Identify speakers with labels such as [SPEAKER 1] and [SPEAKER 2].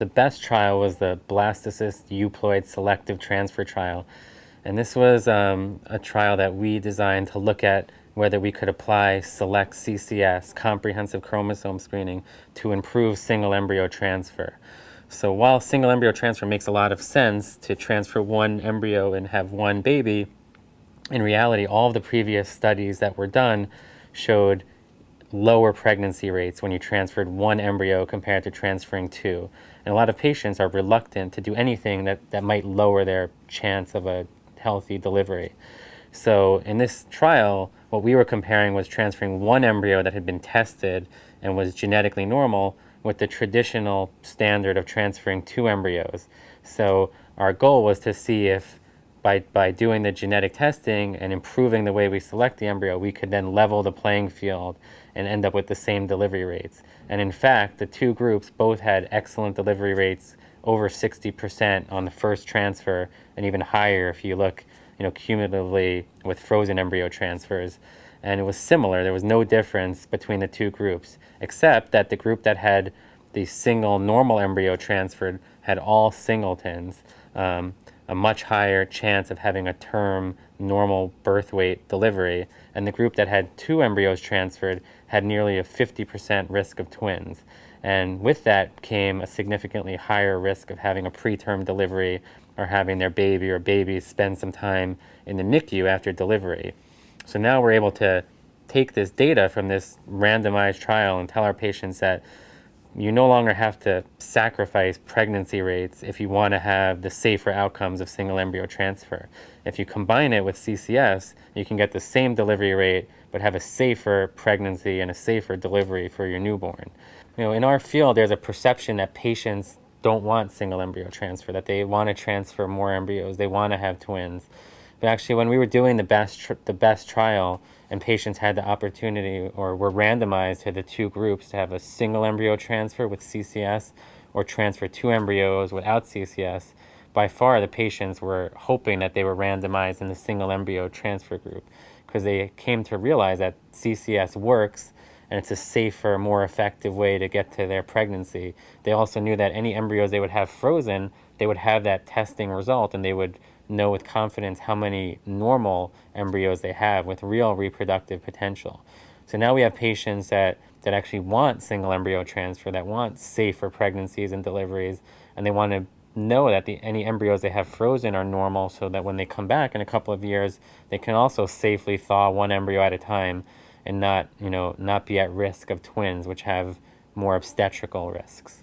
[SPEAKER 1] The best trial was the Blastocyst Euploid Selective transfer trial. And this was a trial that we designed to look at whether we could apply select CCS, comprehensive chromosome screening, to improve single embryo transfer. So while single embryo transfer makes a lot of sense to transfer one embryo and have one baby, in reality, all of the previous studies that were done showed lower pregnancy rates when you transferred one embryo compared to transferring two. And a lot of patients are reluctant to do anything that might lower their chance of a healthy delivery. So in this trial, what we were comparing was transferring one embryo that had been tested and was genetically normal with the traditional standard of transferring two embryos. So our goal was to see if by doing the genetic testing and improving the way we select the embryo, we could then level the playing field and end up with the same delivery rates. And in fact, the two groups both had excellent delivery rates, over 60% on the first transfer, and even higher if you look, cumulatively with frozen embryo transfers. And it was similar. There was no difference between the two groups, except that the group that had the single normal embryo transferred had all singletons, a much higher chance of having a term normal birth weight delivery, and the group that had two embryos transferred had nearly a 50% risk of twins. And with that came a significantly higher risk of having a preterm delivery or having their baby or babies spend some time in the NICU after delivery. So now we're able to take this data from this randomized trial and tell our patients that you no longer have to sacrifice pregnancy rates if you want to have the safer outcomes of single embryo transfer. If you combine it with CCS, you can get the same delivery rate but have a safer pregnancy and a safer delivery for your newborn. In our field, there's a perception that patients don't want single embryo transfer, that they want to transfer more embryos, they want to have twins. But actually, when we were doing the best trial and patients had the opportunity or were randomized to the two groups to have a single embryo transfer with CCS or transfer two embryos without CCS, by far the patients were hoping that they were randomized in the single embryo transfer group because they came to realize that CCS works and it's a safer, more effective way to get to their pregnancy. They also knew that any embryos they would have frozen, they would have that testing result and they would know with confidence how many normal embryos they have with real reproductive potential. So now we have patients that actually want single embryo transfer, that want safer pregnancies and deliveries, and they want to know that any embryos they have frozen are normal so that when they come back in a couple of years, they can also safely thaw one embryo at a time and not be at risk of twins, which have more obstetrical risks.